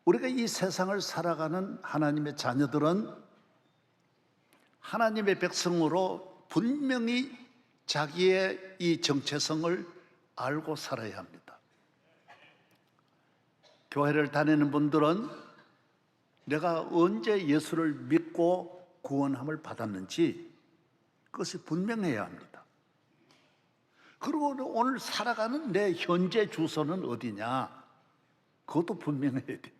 우리가 이 세상을 살아가는 하나님의 자녀들은 하나님의 백성으로 분명히 자기의 이 정체성을 알고 살아야 합니다. 교회를 다니는 분들은 내가 언제 예수를 믿고 구원함을 받았는지 그것이 분명해야 합니다. 그리고 오늘 살아가는 내 현재 주소는 어디냐, 그것도 분명해야 됩니다.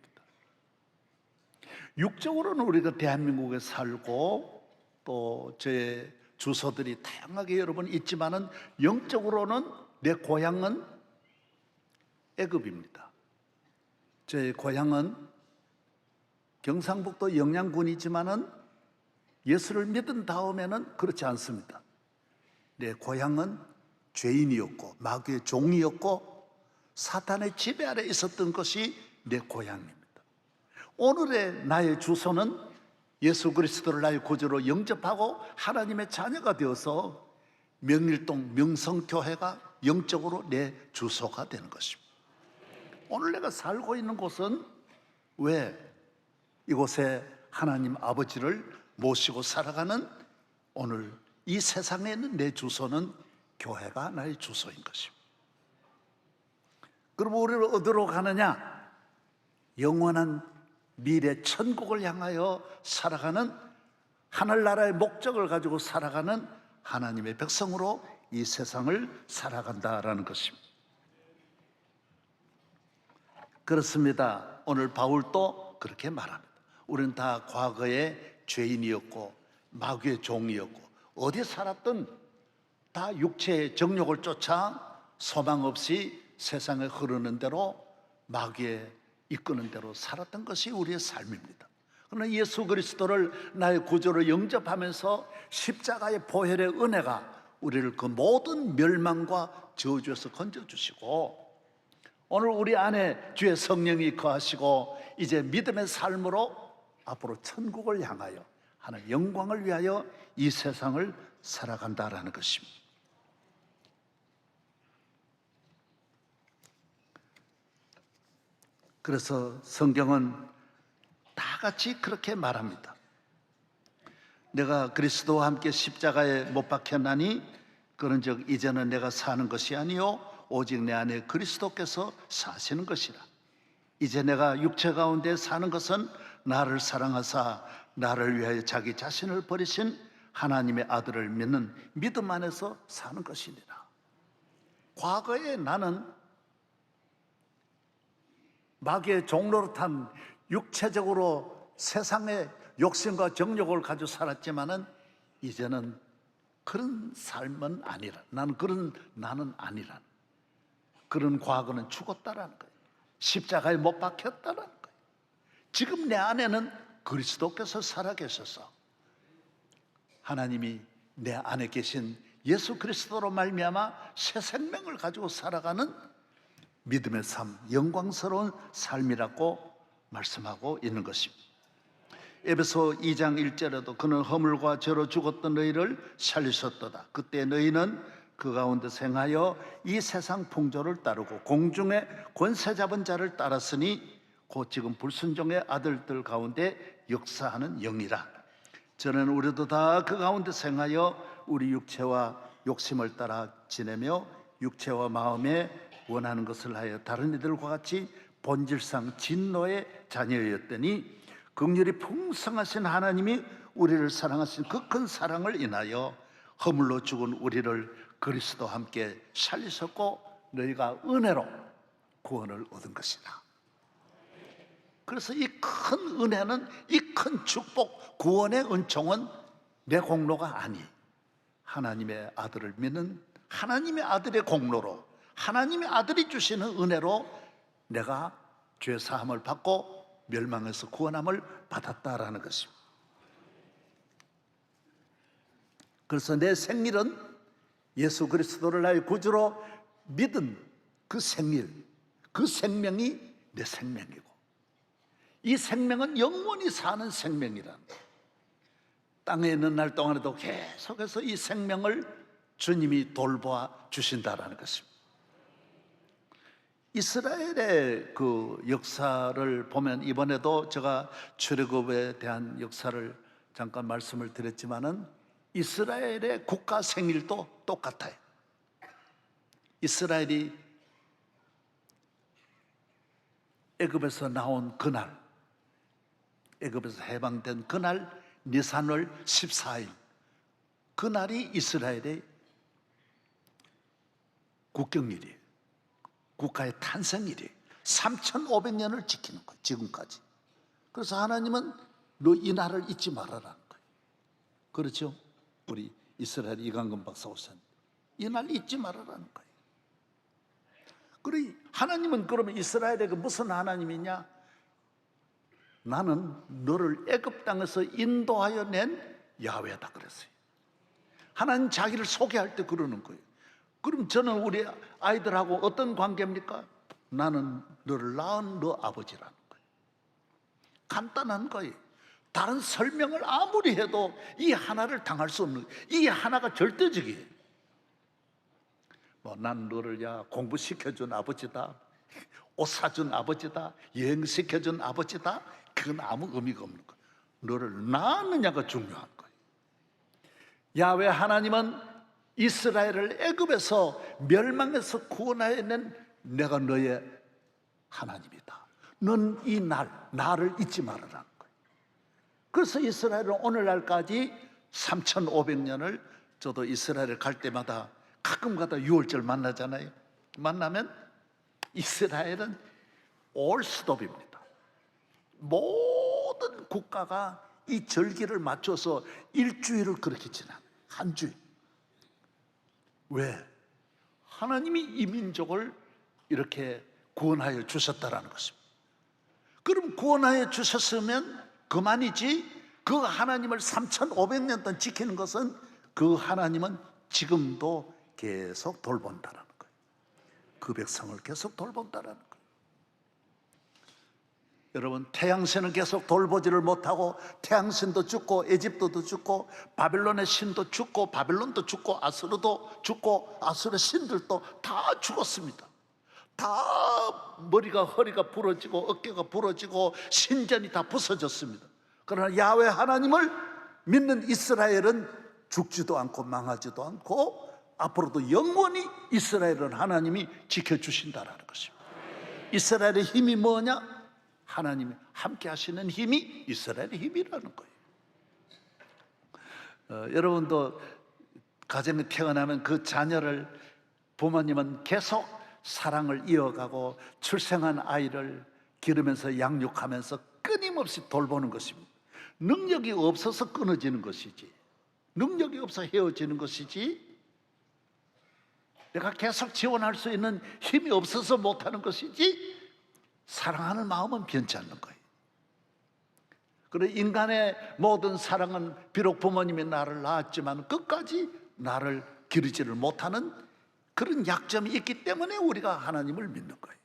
육적으로는 우리가 대한민국에 살고 또 제 주소들이 다양하게 여러분 있지만은 영적으로는 내 고향은 애굽입니다. 제 고향은 경상북도 영양군이지만은 예수를 믿은 다음에는 그렇지 않습니다. 내 고향은 죄인이었고 마귀의 종이었고 사탄의 지배 아래 있었던 것이 내 고향입니다. 오늘의 나의 주소는 예수 그리스도를 나의 구주로 영접하고 하나님의 자녀가 되어서 명일동 명성교회가 영적으로 내 주소가 되는 것입니다. 오늘 내가 살고 있는 곳은 왜 이곳에 하나님 아버지를 모시고 살아가는 오늘 이 세상에 있는 내 주소는 교회가 나의 주소인 것입니다. 그럼 우리를 어디로 가느냐? 영원한 미래 천국을 향하여 살아가는 하늘나라의 목적을 가지고 살아가는 하나님의 백성으로 이 세상을 살아간다라는 것입니다. 그렇습니다. 오늘 바울도 그렇게 말합니다. 우리는 다 과거에 죄인이었고 마귀의 종이었고 어디 살았든 다 육체의 정욕을 쫓아 소망 없이 세상에 흐르는 대로 마귀의 이끄는 대로 살았던 것이 우리의 삶입니다. 그러나 예수 그리스도를 나의 구주로 영접하면서 십자가의 보혈의 은혜가 우리를 그 모든 멸망과 저주에서 건져주시고 오늘 우리 안에 주의 성령이 거하시고 이제 믿음의 삶으로 앞으로 천국을 향하여 하나님의 영광을 위하여 이 세상을 살아간다라는 것입니다. 그래서 성경은 다 같이 그렇게 말합니다. 내가 그리스도와 함께 십자가에 못 박혔나니 그런즉 이제는 내가 사는 것이 아니요 오직 내 안에 그리스도께서 사시는 것이라. 이제 내가 육체 가운데 사는 것은 나를 사랑하사 나를 위하여 자기 자신을 버리신 하나님의 아들을 믿는 믿음 안에서 사는 것이니라. 과거에 나는 마귀의 종로로 탄 육체적으로 세상의 욕심과 정욕을 가지고 살았지만은 이제는 그런 삶은 아니라 나는 아니란 그런 과거는 죽었다라는 거예요. 십자가에 못 박혔다라는 거예요. 지금 내 안에는 그리스도께서 살아계셔서 하나님이 내 안에 계신 예수 그리스도로 말미암아 새 생명을 가지고 살아가는 믿음의 삶, 영광스러운 삶이라고 말씀하고 있는 것입니다. 에베소 2장 1절에도 그는 허물과 죄로 죽었던 너희를 살리셨도다. 그때 너희는 그 가운데 생하여 이 세상 풍조를 따르고 공중의 권세 잡은 자를 따랐으니 곧 지금 불순종의 아들들 가운데 역사하는 영이라. 저는 우리도 다 그 가운데 생하여 우리 육체와 욕심을 따라 지내며 육체와 마음에 원하는 것을 하여 다른 이들과 같이 본질상 진노의 자녀였더니 긍휼이 풍성하신 하나님이 우리를 사랑하신 그 큰 사랑을 인하여 허물로 죽은 우리를 그리스도와 함께 살리셨고 너희가 은혜로 구원을 얻은 것이다. 그래서 이 큰 은혜는, 이 큰 축복, 구원의 은총은 내 공로가 아니 하나님의 아들을 믿는 하나님의 아들의 공로로 하나님의 아들이 주시는 은혜로 내가 죄 사함을 받고 멸망에서 구원함을 받았다라는 것입니다. 그래서 내 생일은 예수 그리스도를 나의 구주로 믿은 그 생일, 그 생명이 내 생명이고 이 생명은 영원히 사는 생명이란 땅에 있는 날 동안에도 계속해서 이 생명을 주님이 돌보아 주신다라는 것입니다. 이스라엘의 그 역사를 보면, 이번에도 제가 출애굽에 대한 역사를 잠깐 말씀을 드렸지만은 이스라엘의 국가 생일도 똑같아요. 이스라엘이 애굽에서 나온 그날, 애굽에서 해방된 그날 니산월 14일, 그날이 이스라엘의 국경일이에요. 국가의 탄생일이에요. 3,500년을 지키는 거예요, 지금까지. 그래서 하나님은 너 이 날을 잊지 말아라는 거예요. 그렇죠? 우리 이스라엘 이강근 박사 오선, 이 날 잊지 말아라는 거예요. 그래, 하나님은 그러면 이스라엘의 그 무슨 하나님이냐? 나는 너를 애굽 땅에서 인도하여 낸 야훼다 그랬어요. 하나님 자기를 소개할 때 그러는 거예요. 그럼 저는 우리 아이들하고 어떤 관계입니까? 나는 너를 낳은 너 아버지라는 거예요. 간단한 거예요. 다른 설명을 아무리 해도 이 하나를 당할 수 없는 거예요. 이 하나가 절대적이에요. 난 너를 공부시켜준 아버지다, 옷 사준 아버지다, 여행시켜준 아버지다, 그건 아무 의미가 없는 거예요. 너를 낳았느냐가 중요한 거예요. 야훼 하나님은 이스라엘을 애굽에서 멸망에서 구원하여 낸 내가 너의 하나님이다. 넌 이 나를 잊지 말아라는 거예요. 그래서 이스라엘은 오늘날까지 3,500년을, 저도 이스라엘 갈 때마다 가끔가다 유월절 만나잖아요. 만나면 이스라엘은 올스톱입니다. 모든 국가가 이 절기를 맞춰서 일주일을 그렇게 지나요. 한 주일. 왜? 하나님이 이 민족을 이렇게 구원하여 주셨다라는 것입니다. 그럼 구원하여 주셨으면 그만이지, 그 하나님을 3,500년 동안 지키는 것은 그 하나님은 지금도 계속 돌본다라는 거예요. 그 백성을 계속 돌본다라는 거예요. 여러분, 태양신은 계속 돌보지를 못하고 태양신도 죽고 에집트도 죽고 바벨론의 신도 죽고 바벨론도 죽고 아수르도 죽고 아수르 신들도 다 죽었습니다. 다 머리가, 허리가 부러지고 어깨가 부러지고 신전이 다 부서졌습니다. 그러나 야훼 하나님을 믿는 이스라엘은 죽지도 않고 망하지도 않고 앞으로도 영원히 이스라엘은 하나님이 지켜주신다라는 것입니다. 이스라엘의 힘이 뭐냐? 하나님이 함께 하시는 힘이 이스라엘의 힘이라는 거예요. 여러분도 가정에 태어나면 그 자녀를 부모님은 계속 사랑을 이어가고 출생한 아이를 기르면서 양육하면서 끊임없이 돌보는 것입니다. 능력이 없어서 끊어지는 것이지, 능력이 없어 헤어지는 것이지, 내가 계속 지원할 수 있는 힘이 없어서 못하는 것이지, 사랑하는 마음은 변치 않는 거예요. 그래, 인간의 모든 사랑은 비록 부모님이 나를 낳았지만 끝까지 나를 기르지를 못하는 그런 약점이 있기 때문에 우리가 하나님을 믿는 거예요.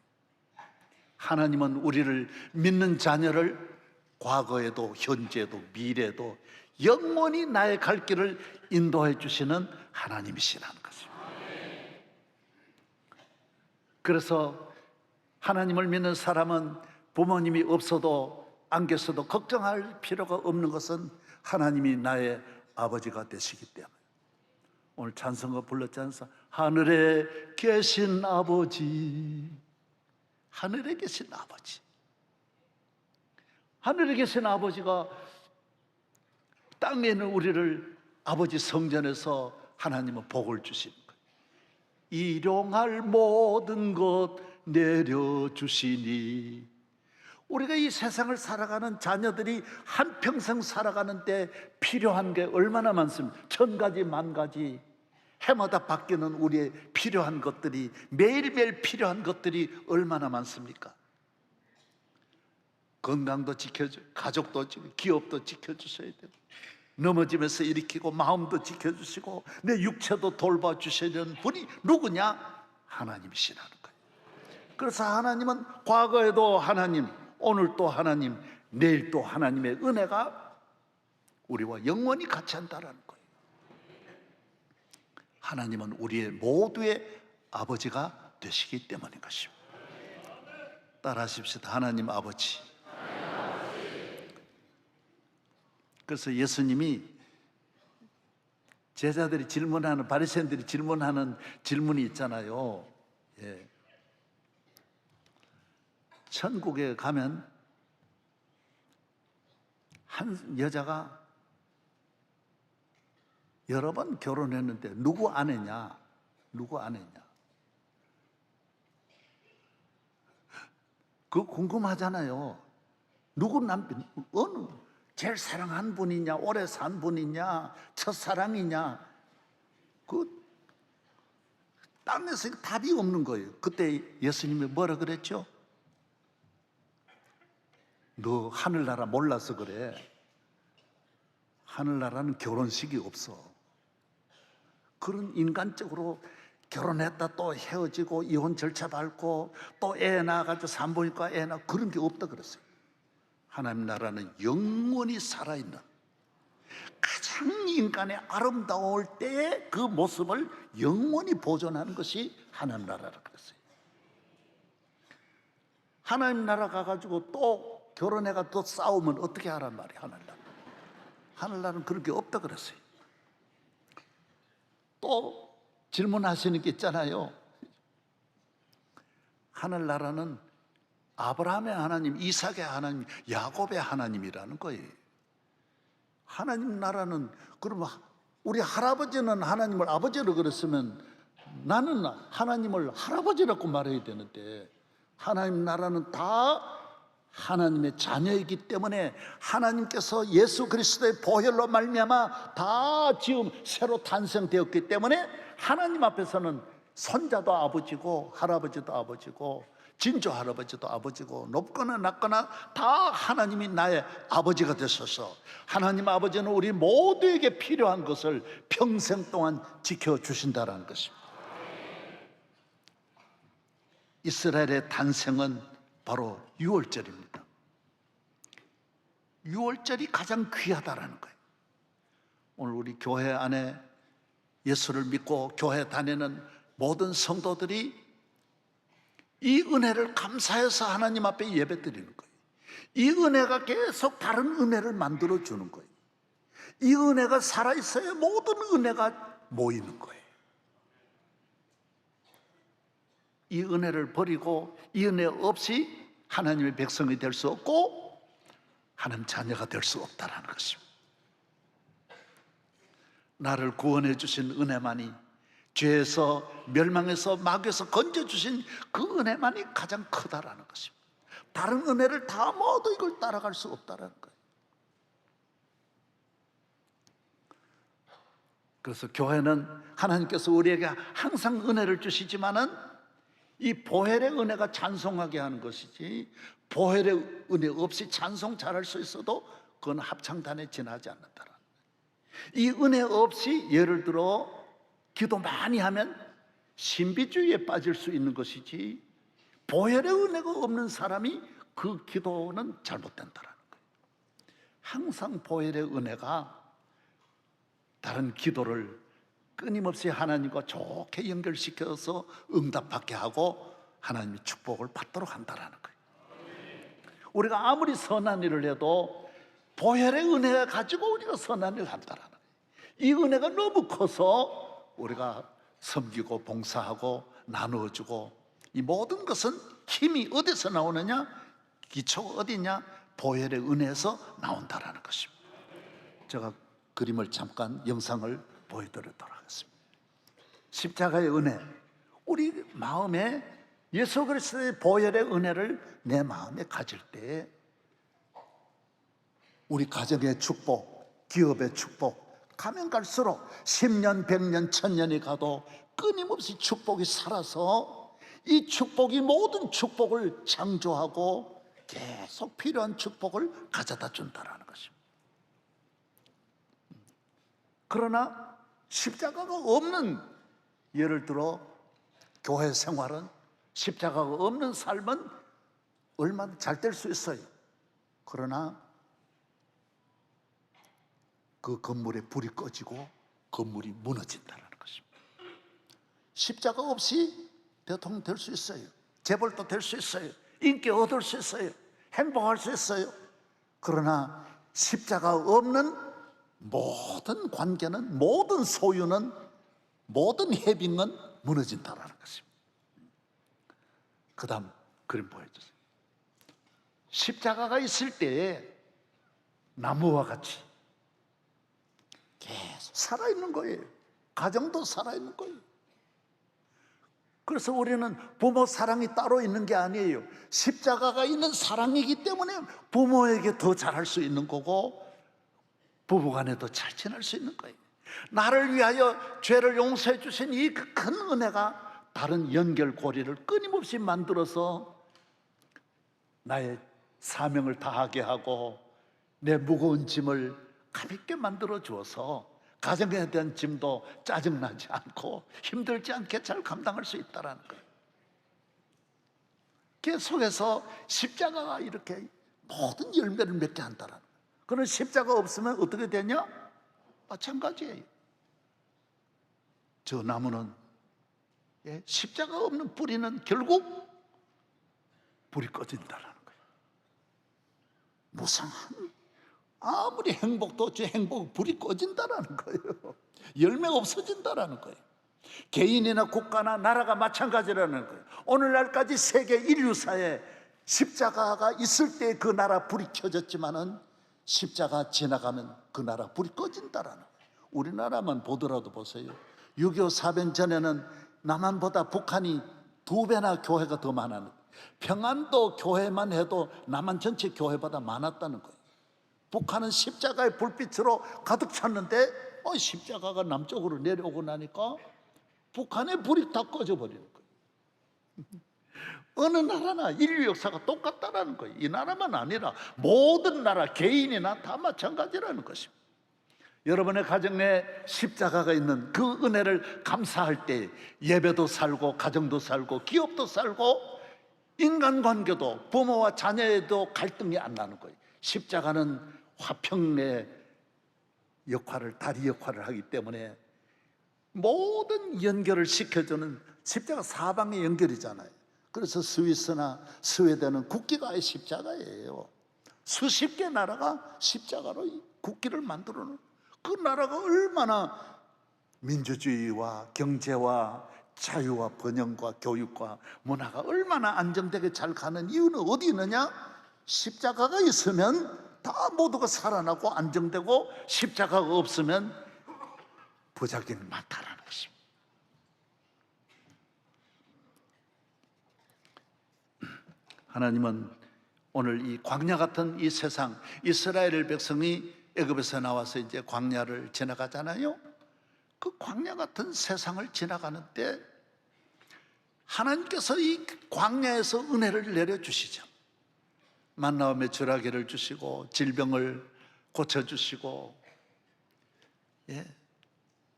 하나님은 우리를 믿는 자녀를 과거에도 현재도 미래도 영원히 나의 갈 길을 인도해 주시는 하나님이시라는 것입니다. 그래서 하나님을 믿는 사람은 부모님이 없어도 안 계셔도 걱정할 필요가 없는 것은 하나님이 나의 아버지가 되시기 때문에. 오늘 찬송가 불렀지 않습니까? 하늘에 계신 아버지, 하늘에 계신 아버지. 하늘에 계신 아버지가 땅에 있는 우리를 아버지 성전에서 하나님은 복을 주시는 거예요. 일용할 모든 것 내려주시니. 우리가 이 세상을 살아가는 자녀들이 한평생 살아가는데 필요한 게 얼마나 많습니까? 1000가지 만가지, 해마다 바뀌는 우리의 필요한 것들이, 매일매일 필요한 것들이 얼마나 많습니까? 건강도 지켜줘, 가족도 지켜줘, 기업도 지켜주셔야 되고, 넘어지면서 일으키고 마음도 지켜주시고 내 육체도 돌봐주시는 분이 누구냐? 하나님이시라는 거예요. 그래서 하나님은 과거에도 하나님, 오늘 또 하나님, 내일 또 하나님의 은혜가 우리와 영원히 같이 한다는 거예요. 하나님은 우리의 모두의 아버지가 되시기 때문인 것입니다. 따라하십시다. 하나님 아버지. 그래서 예수님이 제자들이 질문하는, 바리새인들이 질문하는 질문이 있잖아요. 예. 천국에 가면 한 여자가 여러 번 결혼했는데 누구 아내냐? 누구 아내냐? 그거 궁금하잖아요. 누구 남편, 어느 제일 사랑한 분이냐, 오래 산 분이냐, 첫사랑이냐, 그 땅에서 답이 없는 거예요. 그때 예수님이 뭐라 그랬죠? 너 하늘나라 몰라서 그래. 하늘나라는 결혼식이 없어. 그런 인간적으로 결혼했다 또 헤어지고 이혼 절차 밟고 또 애 낳아가지고 산부인과 애 낳고 그런 게 없다 그랬어요. 하나님 나라는 영원히 살아있는, 가장 인간의 아름다울 때의 그 모습을 영원히 보존하는 것이 하나님 나라라 그랬어요. 하나님 나라 가가지고 또 결혼해가 또 싸우면 어떻게 하란 말이에요. 하늘나라. 하늘나라는 그런 게 없다 그랬어요. 또 질문하시는 게 있잖아요. 하늘나라는 아브라함의 하나님, 이삭의 하나님, 야곱의 하나님이라는 거예요. 하나님 나라는, 그러면 우리 할아버지는 하나님을 아버지로 그랬으면 나는 하나님을 할아버지라고 말해야 되는데, 하나님 나라는 다 하나님의 자녀이기 때문에 하나님께서 예수 그리스도의 보혈로 말미암아 다 지금 새로 탄생되었기 때문에 하나님 앞에서는 손자도 아버지고 할아버지도 아버지고 진조 할아버지도 아버지고, 높거나 낮거나 다 하나님이 나의 아버지가 되셔서 하나님 아버지는 우리 모두에게 필요한 것을 평생 동안 지켜주신다는 것입니다. 이스라엘의 탄생은 바로 유월절입니다. 유월절이 가장 귀하다라는 거예요. 오늘 우리 교회 안에 예수를 믿고 교회 다니는 모든 성도들이 이 은혜를 감사해서 하나님 앞에 예배 드리는 거예요. 이 은혜가 계속 다른 은혜를 만들어 주는 거예요. 이 은혜가 살아있어야 모든 은혜가 모이는 거예요. 이 은혜를 버리고 이 은혜 없이 하나님의 백성이 될 수 없고 하나님 자녀가 될 수 없다는 것입니다. 나를 구원해 주신 은혜만이, 죄에서 멸망해서 마귀에서 건져주신 그 은혜만이 가장 크다라는 것입니다. 다른 은혜를 다 모두 이걸 따라갈 수 없다라는 거예요. 그래서 교회는 하나님께서 우리에게 항상 은혜를 주시지만은 이 보혈의 은혜가 찬송하게 하는 것이지, 보혈의 은혜 없이 찬송 잘할 수 있어도 그건 합창단에 지나지 않는다라는 거예요. 이 은혜 없이 예를 들어 기도 많이 하면 신비주의에 빠질 수 있는 것이지, 보혈의 은혜가 없는 사람이 그 기도는 잘못된다는 거예요. 항상 보혈의 은혜가 다른 기도를 끊임없이 하나님과 좋게 연결시켜서 응답받게 하고 하나님의 축복을 받도록 한다는 거예요. 우리가 아무리 선한 일을 해도 보혈의 은혜를 가지고 우리가 선한 일을 한다는 거예요. 이 은혜가 너무 커서 우리가 섬기고 봉사하고 나누어주고, 이 모든 것은 힘이 어디서 나오느냐? 기초가 어디냐? 보혈의 은혜에서 나온다라는 것입니다. 제가 그림을 잠깐 영상을 보여드리도록 하겠습니다. 십자가의 은혜, 우리 마음에 예수 그리스도의 보혈의 은혜를 내 마음에 가질 때 우리 가정의 축복, 기업의 축복, 가면 갈수록 10년, 100년, 1000년이 가도 끊임없이 축복이 살아서 이 축복이 모든 축복을 창조하고 계속 필요한 축복을 가져다 준다는 것입니다. 그러나 십자가가 없는, 예를 들어 교회 생활은, 십자가가 없는 삶은 얼마나 잘 될 수 있어요. 그러나 그 건물에 불이 꺼지고 건물이 무너진다는 것입니다. 십자가 없이 대통령 될 수 있어요. 재벌도 될 수 있어요. 인기 얻을 수 있어요. 행복할 수 있어요. 그러나 십자가 없는 모든 관계는, 모든 소유는, 모든 해빙은 무너진다는 것입니다. 그 다음 그림 보여주세요. 십자가가 있을 때에 나무와 같이 계속 살아있는 거예요. 가정도 살아있는 거예요. 그래서 우리는 부모 사랑이 따로 있는 게 아니에요. 십자가가 있는 사랑이기 때문에 부모에게 더 잘할 수 있는 거고, 부부간에도 잘 지낼 수 있는 거예요. 나를 위하여 죄를 용서해 주신 이 큰 은혜가 다른 연결고리를 끊임없이 만들어서 나의 사명을 다하게 하고 내 무거운 짐을 가볍게 만들어 주어서 가정에 대한 짐도 짜증나지 않고 힘들지 않게 잘 감당할 수 있다는 거예요. 계속해서 십자가가 이렇게 모든 열매를 맺게 한다는 거예요. 그런 십자가 없으면 어떻게 되냐? 마찬가지예요. 저 나무는 십자가 없는 뿌리는 결국 불이 꺼진다는 거예요. 무상한, 아무리 행복도 저 행복 불이 꺼진다는 거예요. 열매가 없어진다는 거예요. 개인이나 국가나 나라가 마찬가지라는 거예요. 오늘날까지 세계 인류사에 십자가가 있을 때 그 나라 불이 켜졌지만은 십자가 지나가면 그 나라 불이 꺼진다라는 거예요. 우리나라만 보더라도 보세요. 6.25 사변 전에는 남한보다 북한이 2배나 교회가 더 많았는데, 평안도 교회만 해도 남한 전체 교회보다 많았다는 거예요. 북한은 십자가의 불빛으로 가득 찼는데 십자가가 남쪽으로 내려오고 나니까 북한의 불이 다 꺼져버리는 거예요. 어느 나라나 인류 역사가 똑같다라는 거예요. 이 나라만 아니라 모든 나라, 개인이나 다 마찬가지라는 것입니다. 여러분의 가정 내에 십자가가 있는 그 은혜를 감사할 때 예배도 살고 가정도 살고 기업도 살고 인간관계도, 부모와 자녀에도 갈등이 안 나는 거예요. 십자가는 화평의 역할을, 다리 역할을 하기 때문에 모든 연결을 시켜주는, 십자가 사방의 연결이잖아요. 그래서 스위스나 스웨덴은 국기가 아예 십자가예요. 수십 개 나라가 십자가로 국기를 만들어 놓은, 그 나라가 얼마나 민주주의와 경제와 자유와 번영과 교육과 문화가 얼마나 안정되게 잘 가는 이유는 어디 있느냐? 십자가가 있으면 다 모두가 살아나고 안정되고, 십자가가 없으면 부작용이 많다라는 것입니다. 하나님은 오늘 이 광야 같은 이 세상, 이스라엘 백성이 애굽에서 나와서 이제 광야를 지나가잖아요. 그 광야 같은 세상을 지나가는 때 하나님께서 이 광야에서 은혜를 내려주시죠. 만나와 메추라기를 주시고 질병을 고쳐주시고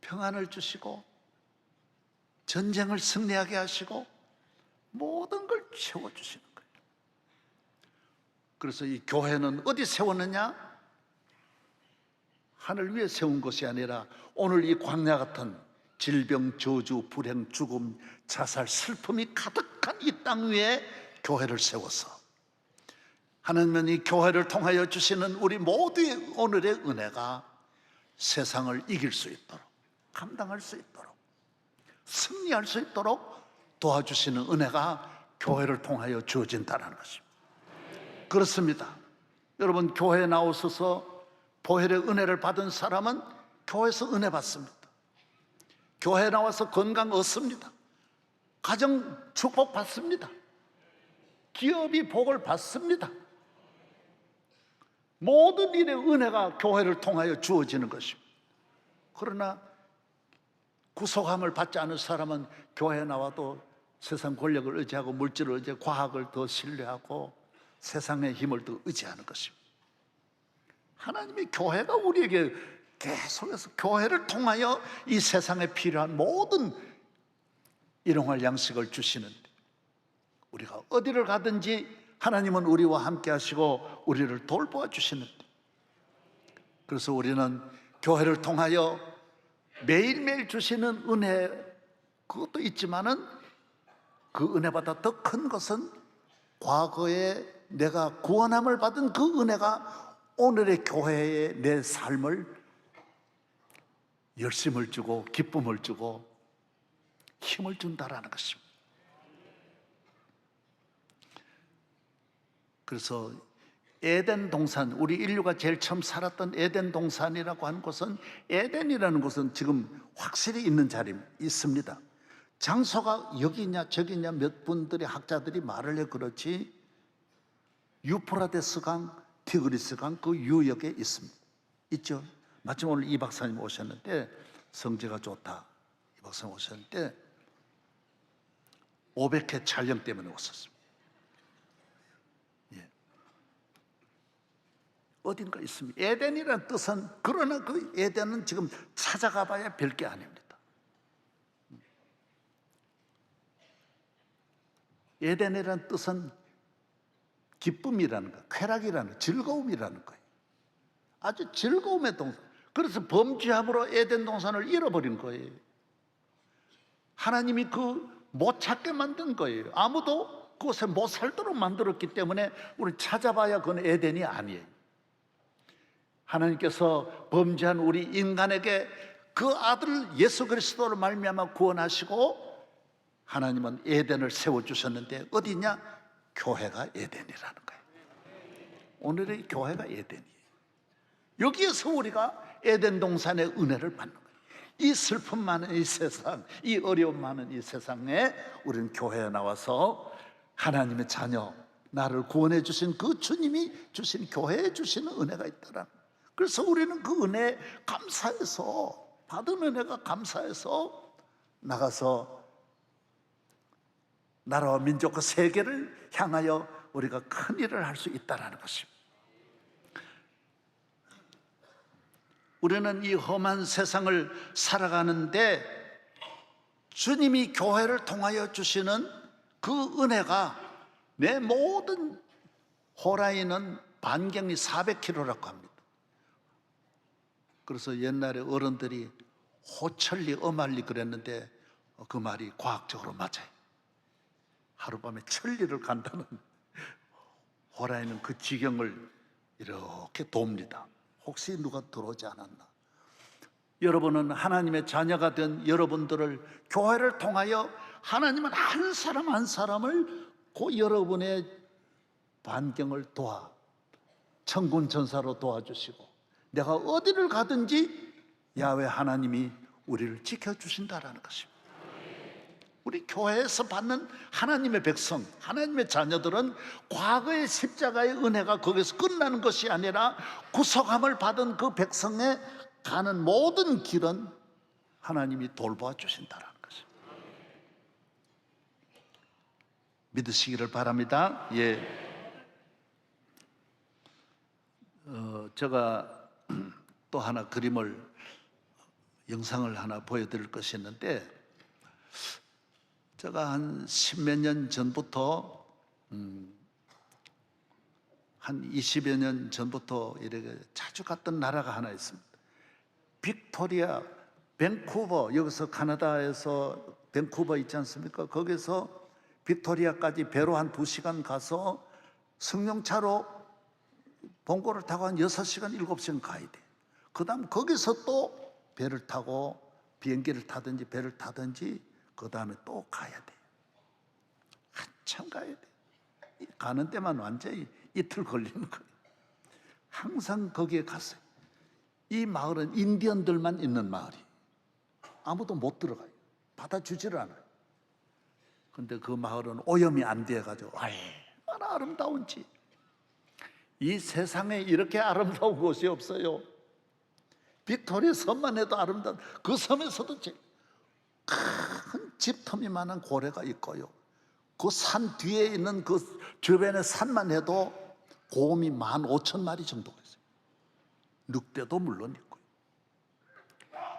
평안을 주시고 전쟁을 승리하게 하시고 모든 걸 채워주시는 거예요. 그래서 이 교회는 어디 세웠느냐? 하늘 위에 세운 것이 아니라 오늘 이 광야 같은 질병, 저주, 불행, 죽음, 자살, 슬픔이 가득한 이 땅 위에 교회를 세워서 하나님은 이 교회를 통하여 주시는 우리 모두의 오늘의 은혜가 세상을 이길 수 있도록, 감당할 수 있도록, 승리할 수 있도록 도와주시는 은혜가 교회를 통하여 주어진다는 것입니다. 그렇습니다. 여러분, 교회에 나오셔서 보혈의 은혜를 받은 사람은 교회에서 은혜 받습니다. 교회에 나와서 건강 얻습니다. 가정 축복 받습니다. 기업이 복을 받습니다. 모든 일의 은혜가 교회를 통하여 주어지는 것입니다. 그러나 구속함을 받지 않은 사람은 교회에 나와도 세상 권력을 의지하고 물질을 의지하고 과학을 더 신뢰하고 세상의 힘을 더 의지하는 것입니다. 하나님의 교회가 우리에게 계속해서 교회를 통하여 이 세상에 필요한 모든 일용할 양식을 주시는데, 우리가 어디를 가든지 하나님은 우리와 함께 하시고 우리를 돌보아 주시는데, 그래서 우리는 교회를 통하여 매일매일 주시는 은혜, 그것도 있지만은 그 은혜보다 더 큰 것은 과거에 내가 구원함을 받은 그 은혜가 오늘의 교회에 내 삶을 열심을 주고 기쁨을 주고 힘을 준다라는 것입니다. 그래서 에덴 동산, 우리 인류가 제일 처음 살았던 에덴 동산이라고 하는 곳은, 에덴이라는 곳은 지금 확실히 있는 자리 있습니다. 장소가 여기냐 저기냐 몇 분들이 학자들이 말을 해 그렇지, 유프라데스 강, 티그리스 강 그 유역에 있습니다. 있죠. 마침 오늘 이 박사님 오셨는데, 성재가 좋다 이 박사님 오셨는데 500회 촬영 때문에 오셨습니다. 예. 어딘가 있습니다. 에덴이라는 뜻은, 그러나 그 에덴은 지금 찾아가 봐야 별 게 아닙니다. 에덴이라는 뜻은 기쁨이라는 거, 쾌락이라는 거, 즐거움이라는 거예요. 아주 즐거움의 동산. 그래서 범죄함으로 에덴 동산을 잃어버린 거예요. 하나님이 그 못 찾게 만든 거예요. 아무도 그곳에 못 살도록 만들었기 때문에 우리 찾아봐야 그건 에덴이 아니에요. 하나님께서 범죄한 우리 인간에게 그 아들 예수 그리스도를 말미암아 구원하시고 하나님은 에덴을 세워주셨는데, 어디냐? 교회가 에덴이라는 거예요. 오늘의 교회가 에덴이에요. 여기에서 우리가 에덴 동산의 은혜를 받는 거예요. 이 슬픔 많은 이 세상, 이 어려움 많은 이 세상에 우리는 교회에 나와서 하나님의 자녀, 나를 구원해 주신 그 주님이 주신, 교회에 주시는 은혜가 있더라. 그래서 우리는 그 은혜에 감사해서, 받은 은혜가 감사해서 나가서 나라와 민족과 세계를 향하여 우리가 큰 일을 할 수 있다는 것입니다. 우리는 이 험한 세상을 살아가는데 주님이 교회를 통하여 주시는 그 은혜가, 내 모든 호라이는 반경이 400km라고 합니다. 그래서 옛날에 어른들이 호천리 어말리 그랬는데 그 말이 과학적으로 맞아요. 하룻밤에 천리를 간다는, 호라이는 그 지경을 이렇게 돕니다. 혹시 누가 들어오지 않았나? 여러분은 하나님의 자녀가 된 여러분들을 교회를 통하여 하나님은 한 사람 한 사람을 그 여러분의 반경을 도와, 천군 천사로 도와주시고, 내가 어디를 가든지 야훼 하나님이 우리를 지켜주신다라는 것입니다. 우리 교회에서 받는 하나님의 백성, 하나님의 자녀들은 과거의 십자가의 은혜가 거기서 끝나는 것이 아니라 구속함을 받은 그 백성에 가는 모든 길은 하나님이 돌보아 주신다는 것입니다. 믿으시기를 바랍니다. 예. 제가 또 하나 그림을, 영상을 하나 보여드릴 것이 있는데, 제가 한 10몇 년 전부터, 한 20여 년 전부터 이렇게 자주 갔던 나라가 하나 있습니다. 빅토리아, 밴쿠버, 여기서 카나다에서 밴쿠버 있지 않습니까? 거기서 빅토리아까지 배로 한 2시간 가서 승용차로 봉고를 타고 한 6시간, 7시간 가야 돼. 그 다음 거기서 또 배를 타고, 비행기를 타든지 배를 타든지 그 다음에 또 가야 돼. 한참 가야 돼. 가는 데만 완전히 이틀 걸리는 거예요. 항상 거기에 갔어요. 이 마을은 인디언들만 있는 마을이에요. 아무도 못 들어가요. 받아주지를 않아요. 근데 그 마을은 오염이 안 돼가지고 얼마나 아름다운지. 이 세상에 이렇게 아름다운 곳이 없어요. 빅토리아 섬만 해도 아름다운, 그 섬에서도 큰 집터미만한 고래가 있고요. 그 산 뒤에 있는 그 주변의 산만 해도 곰이 15,000마리 정도가 있어요. 늑대도 물론 있고요.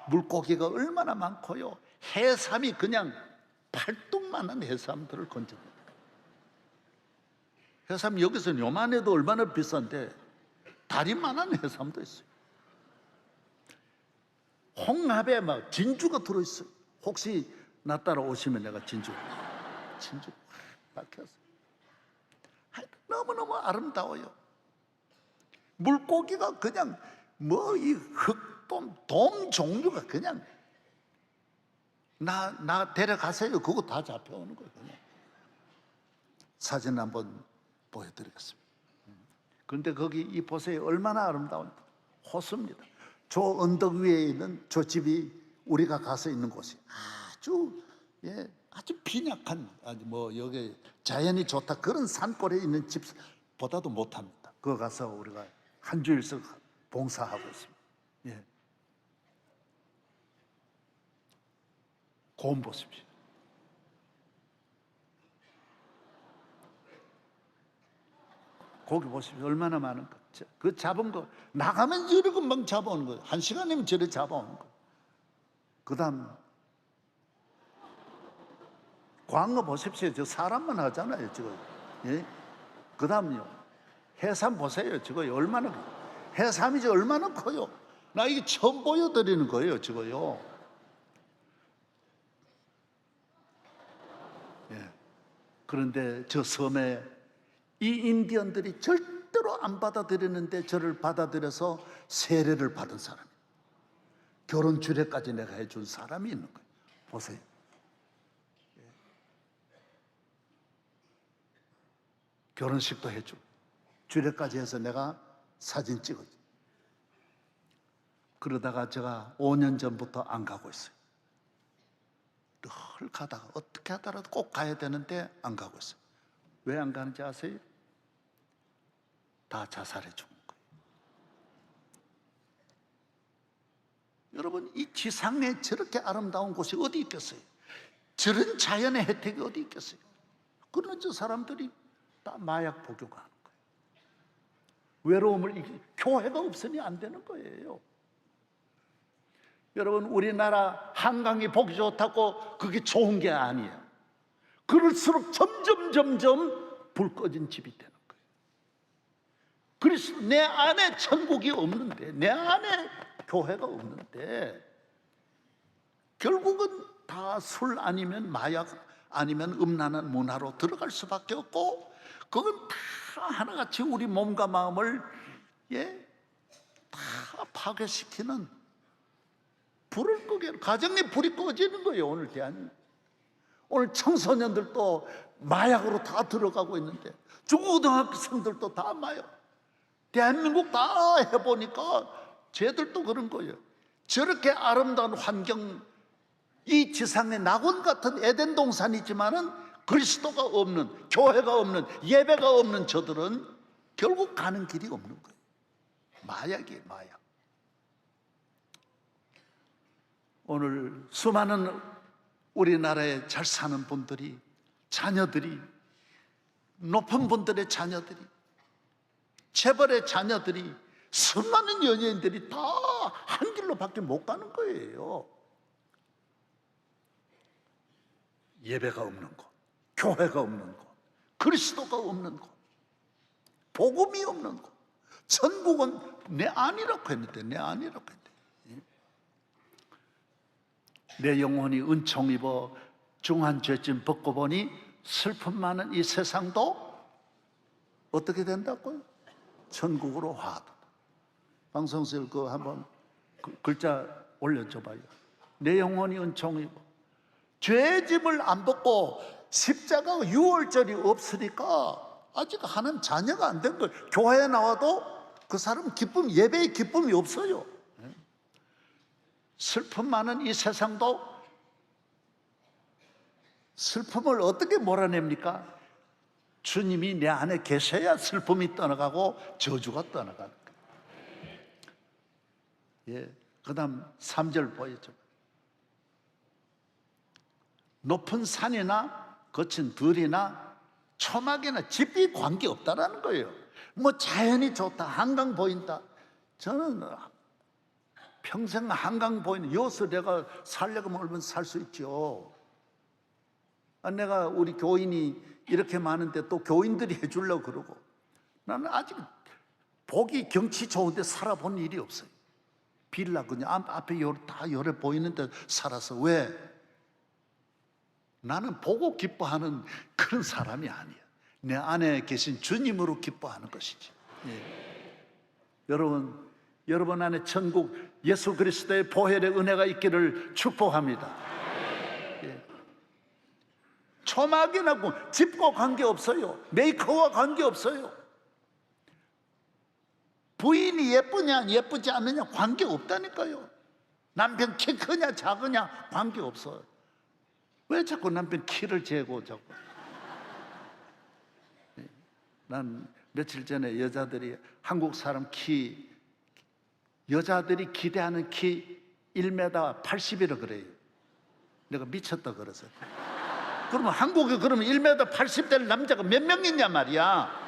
물고기가 얼마나 많고요. 해삼이 그냥 팔뚝만한 해삼들을 건집니다. 해삼 여기서 요만해도 얼마나 비싼데 다리만한 해삼도 있어요. 홍합에 막 진주가 들어있어요. 혹시 나 따라 오시면 내가 진주 박혔어요. 너무너무 아름다워요. 물고기가 그냥 뭐 이 흑돔, 돔 종류가 그냥 나 데려가세요. 그거 다 잡혀오는 거예요. 그냥. 사진 한번 보여드리겠습니다. 그런데 거기 이 보세요. 얼마나 아름다운 호수입니다. 저 언덕 위에 있는 저 집이 우리가 가서 있는 곳이 아주 아주 빈약한 아주 뭐 여기 자연이 좋다 그런 산골에 있는 집보다도 못합니다. 그거 가서 우리가 한 주일씩 봉사하고 있습니다. 예. 고음 보십시오. 고기 보십시오. 얼마나 많은 거. 그 잡은 거 나가면 이렇게 금방 잡아오는 거예요. 1시간이면 저래 잡아오는 거. 그 다음 광어 보십시오. 저 사람만 하잖아요. 지금. 예? 그 다음요. 해삼 보세요. 저거 얼마나 해삼이 저 얼마나 커요. 나 이게 처음 보여드리는 거예요. 저거요. 예. 그런데 저 섬에 이 인디언들이 절대로 안 받아들이는데 저를 받아들여서 세례를 받은 사람이에요. 결혼 주례까지 내가 해준 사람이 있는 거예요. 보세요. 결혼식도 해주고 주례까지 해서 내가 사진 찍었죠. 그러다가 제가 5년 전부터 안 가고 있어요. 늘 가다가 어떻게 하더라도 꼭 가야 되는데 안 가고 있어요. 왜 안 가는지 아세요? 다 자살해 죽은 거예요. 여러분, 이 지상에 저렇게 아름다운 곳이 어디 있겠어요? 저런 자연의 혜택이 어디 있겠어요? 그러나 저 사람들이 다 마약 복용하는 거예요. 외로움을 교회가 없으니 안 되는 거예요. 여러분, 우리나라 한강이 보기 좋다고 그게 좋은 게 아니에요. 그럴수록 점점 불 꺼진 집이 되는 거예요. 그래서 내 안에 천국이 없는데, 내 안에 교회가 없는데, 결국은 다 술 아니면 마약 아니면 음란한 문화로 들어갈 수밖에 없고, 그건 다 하나같이 우리 몸과 마음을 다 파괴시키는 불을 끄게, 가정에 불이 꺼지는 거예요. 오늘 대한민국. 오늘 청소년들도 마약으로 다 들어가고 있는데, 중고등학생들도 다 마약. 대한민국 다 해보니까 쟤들도 그런 거예요. 저렇게 아름다운 환경, 이 지상의 낙원 같은 에덴 동산이지만은 그리스도가 없는, 교회가 없는, 예배가 없는 저들은 결국 가는 길이 없는 거예요. 마약이에요, 마약. 오늘 수많은 우리나라에 잘 사는 분들이, 자녀들이, 높은 분들의 자녀들이, 재벌의 자녀들이, 수많은 연예인들이 다 한 길로밖에 못 가는 거예요. 예배가 없는 곳, 교회가 없는 곳, 그리스도가 없는 곳, 복음이 없는 곳. 천국은 내 안이라고 했는데, 내 안이라고 했는데, 내 영혼이 은총 입어 중한 죄짐 벗고 보니 슬픔 많은 이 세상도 어떻게 된다고요? 천국으로 화하다. 방송실 그 한번 글자 올려줘봐요. 내 영혼이 은총 입어 죄짐을 안 벗고 십자가 6월절이 없으니까 아직 하나님 자녀가 안 된 거예요. 교회에 나와도 그 사람 기쁨, 예배의 기쁨이 없어요. 슬픔 많은 이 세상도 슬픔을 어떻게 몰아냅니까? 주님이 내 안에 계셔야 슬픔이 떠나가고 저주가 떠나가는 거예요. 예, 그 다음 3절 보여줘. 높은 산이나 거친 들이나 초막이나 집이 관계없다라는 거예요. 뭐 자연이 좋다, 한강 보인다. 저는 평생 한강 보이는, 여기서 내가 살려고 얼마나 살 수 있죠. 내가 우리 교인이 이렇게 많은데 또 교인들이 해주려고 그러고, 나는 아직 보기 경치 좋은데 살아본 일이 없어요. 빌라 그냥 앞에 다 요래 보이는데 살아서. 왜? 나는 보고 기뻐하는 그런 사람이 아니야. 내 안에 계신 주님으로 기뻐하는 것이지. 예. 여러분 안에 천국 예수 그리스도의 보혈의 은혜가 있기를 축복합니다. 예. 초막이나 집과 관계없어요. 메이커와 관계없어요. 부인이 예쁘냐 예쁘지 않느냐 관계없다니까요. 남편 키 크냐 작으냐 관계없어요. 왜 자꾸 남편 키를 재고 자꾸. 난 며칠 전에 여자들이 한국 사람 여자들이 기대하는 키 1m 80이라 그래요. 내가 미쳤다 그래서. 그러면 한국에 그러면 1m 80 될 남자가 몇 명 있냐 말이야.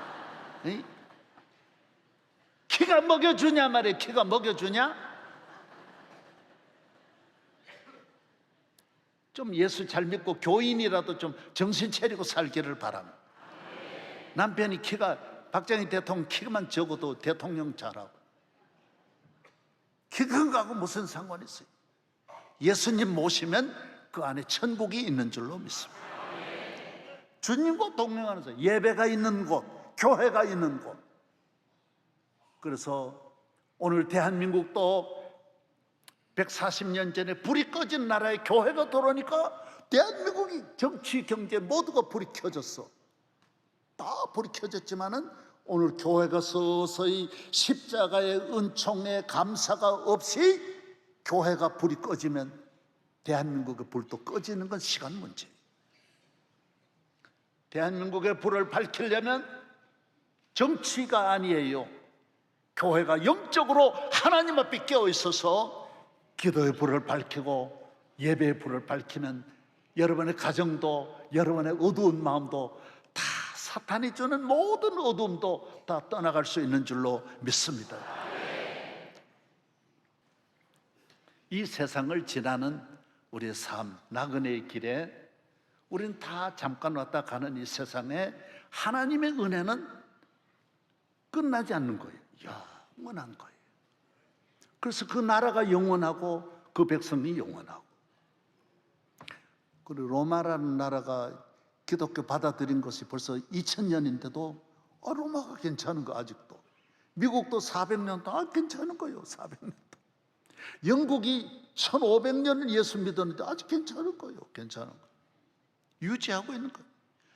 키가 먹여주냐 말이야. 키가 먹여주냐? 좀 예수 잘 믿고 교인이라도 좀 정신 차리고 살기를 바랍니다. 남편이 박정희 대통령 키만 적어도 대통령 잘하고, 키 큰 거하고 무슨 상관이 있어요? 예수님 모시면 그 안에 천국이 있는 줄로 믿습니다. 주님과 동행하면서 예배가 있는 곳, 교회가 있는 곳. 그래서 오늘 대한민국도 140년 전에 불이 꺼진 나라에 교회가 들어오니까 대한민국이 정치, 경제 모두가 불이 켜졌어. 다 불이 켜졌지만은 오늘 교회가 서서히 십자가의 은총의 감사가 없이 교회가 불이 꺼지면 대한민국의 불도 꺼지는 건 시간 문제예요. 대한민국의 불을 밝히려면 정치가 아니에요. 교회가 영적으로 하나님 앞에 깨어 있어서 기도의 불을 밝히고 예배의 불을 밝히면 여러분의 가정도, 여러분의 어두운 마음도 다 사탄이 주는 모든 어두움도 다 떠나갈 수 있는 줄로 믿습니다. 이 세상을 지나는 우리의 삶, 나그네의 길에 우리는 다 잠깐 왔다 가는 이 세상에 하나님의 은혜는 끝나지 않는 거예요. 영원한 거예요. 그래서 그 나라가 영원하고 그 백성이 영원하고. 그리고 로마라는 나라가 기독교 받아들인 것이 벌써 2000년인데도 로마가 괜찮은 거 아직도. 미국도 400년 동안 괜찮은 거예요. 400년. 영국이 1500년을 예수 믿었는데 아직 괜찮은 거예요. 괜찮은 거. 유지하고 있는 거예요.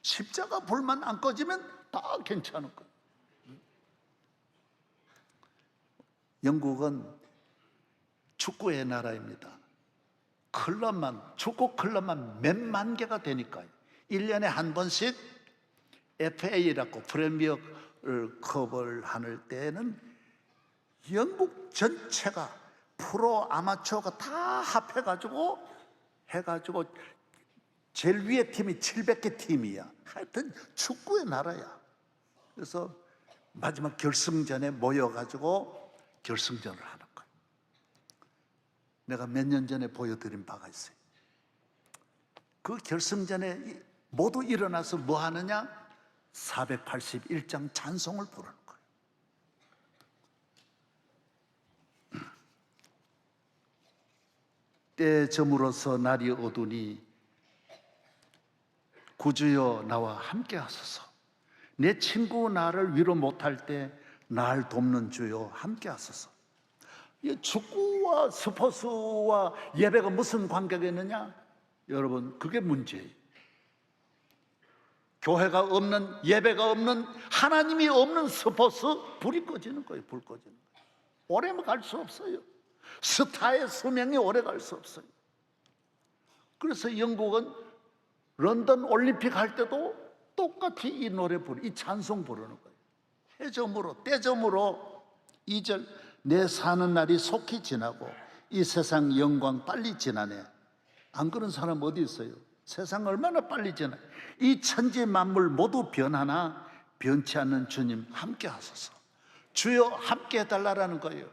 십자가 불만 안 꺼지면 다 괜찮은 거예요. 영국은 축구의 나라입니다. 축구 클럽만 몇만 개가 되니까요. 1년에 한 번씩 FA라고 프리미어 컵을 하는 때는 영국 전체가 프로 아마추어가 다 합해가지고 제일 위에 팀이 700개 팀이야. 하여튼 축구의 나라야. 그래서 마지막 결승전에 모여가지고 결승전을 하는 거예요. 내가 몇 년 전에 보여드린 바가 있어요. 그 결승전에 모두 일어나서 뭐 하느냐? 481장 찬송을 부르는 거예요. 때 저물어서 날이 어두니 구주여 나와 함께 하소서. 내 친구 나를 위로 못할 때 날 돕는 주여 함께 하소서. 축구와 스포츠와 예배가 무슨 관계가 있느냐? 여러분, 그게 문제예요. 교회가 없는, 예배가 없는, 하나님이 없는 스포츠 불이 꺼지는 거예요. 불 꺼지는 거예요. 오래 갈 수 없어요. 스타의 수명이 오래 갈 수 없어요. 그래서 영국은 런던 올림픽 할 때도 똑같이 이 노래 이 찬송 부르는 거예요. 해저무로, 때저무로 2절 내 사는 날이 속히 지나고 이 세상 영광 빨리 지나네. 안 그런 사람 어디 있어요? 세상 얼마나 빨리 지나. 이 천지 만물 모두 변하나 변치 않는 주님 함께 하소서. 주여 함께 해달라는 거예요.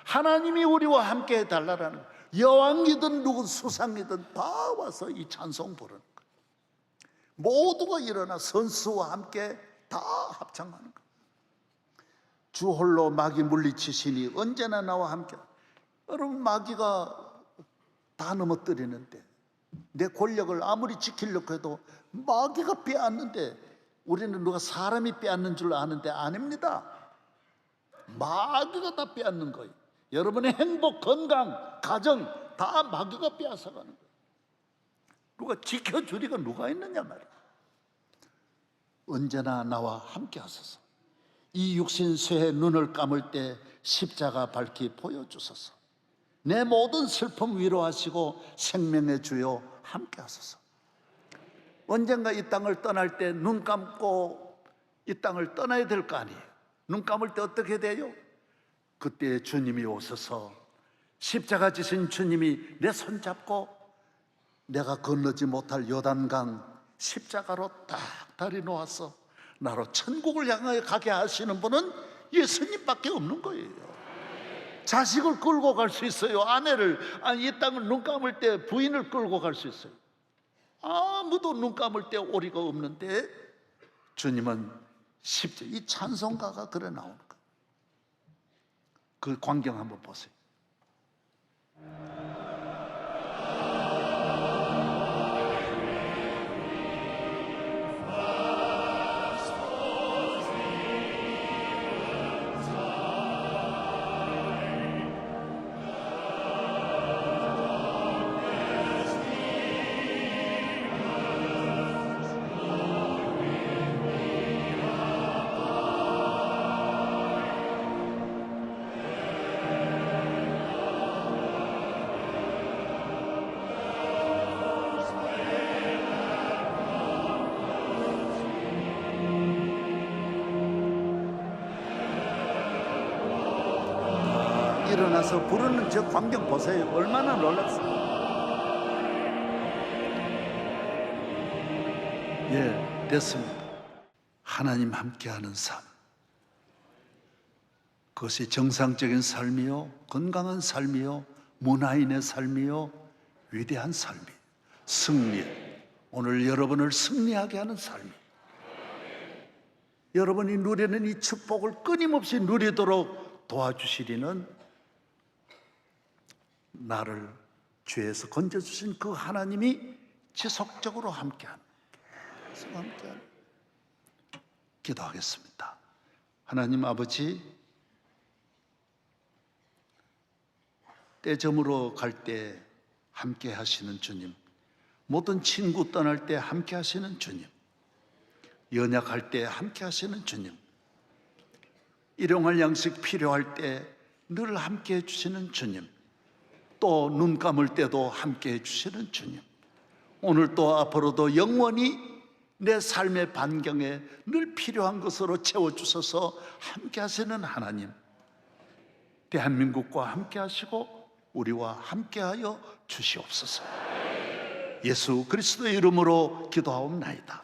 하나님이 우리와 함께 해달라는 거예요. 여왕이든 누군 수상이든 다 와서 이 찬송 부르는 거예요. 모두가 일어나 선수와 함께 다 합창하는 거예요. 주 홀로 마귀 물리치시니 언제나 나와 함께. 여러분, 마귀가 다 넘어뜨리는데 내 권력을 아무리 지키려고 해도 마귀가 빼앗는데 우리는 누가 사람이 빼앗는 줄 아는데 아닙니다. 마귀가 다 빼앗는 거예요. 여러분의 행복, 건강, 가정 다 마귀가 빼앗아가는 거예요. 누가 지켜주리가 누가 있느냐 말이에요. 언제나 나와 함께 하소서. 이 육신 쇠에 눈을 감을 때 십자가 밝히 보여주소서. 내 모든 슬픔 위로하시고 생명의 주여 함께 하소서. 언젠가 이 땅을 떠날 때 눈 감고 이 땅을 떠나야 될 거 아니에요. 눈 감을 때 어떻게 돼요? 그때 주님이 오셔서 십자가 지신 주님이 내 손 잡고 내가 건너지 못할 요단강 십자가로 딱 다리 놓아서 나로 천국을 향하여 가게 하시는 분은 예수님밖에 없는 거예요. 자식을 끌고 갈 수 있어요. 아내를, 이 땅을 눈 감을 때 부인을 끌고 갈 수 있어요. 아무도 눈 감을 때 오리가 없는데 주님은 십자가, 이 찬송가가 그래 나오는 거예요. 그 광경 한번 보세요. 일어나서 부르는 저 광경 보세요. 얼마나 놀랍습니까? 예, 됐습니다. 하나님 함께하는 삶, 그것이 정상적인 삶이요, 건강한 삶이요, 문화인의 삶이요, 위대한 삶이요, 승리, 오늘 여러분을 승리하게 하는 삶이요. 여러분이 누리는 이 축복을 끊임없이 누리도록 도와주시리는 나를 죄에서 건져주신 그 하나님이 지속적으로 함께하는, 기도하겠습니다. 하나님 아버지, 때점으로 갈 때 함께 하시는 주님, 모든 친구 떠날 때 함께 하시는 주님, 연약할 때 함께 하시는 주님, 일용할 양식 필요할 때 늘 함께 해주시는 주님, 또 눈 감을 때도 함께 해주시는 주님, 오늘 또 앞으로도 영원히 내 삶의 반경에 늘 필요한 것으로 채워주셔서 함께 하시는 하나님, 대한민국과 함께 하시고 우리와 함께하여 주시옵소서. 예수 그리스도의 이름으로 기도하옵나이다.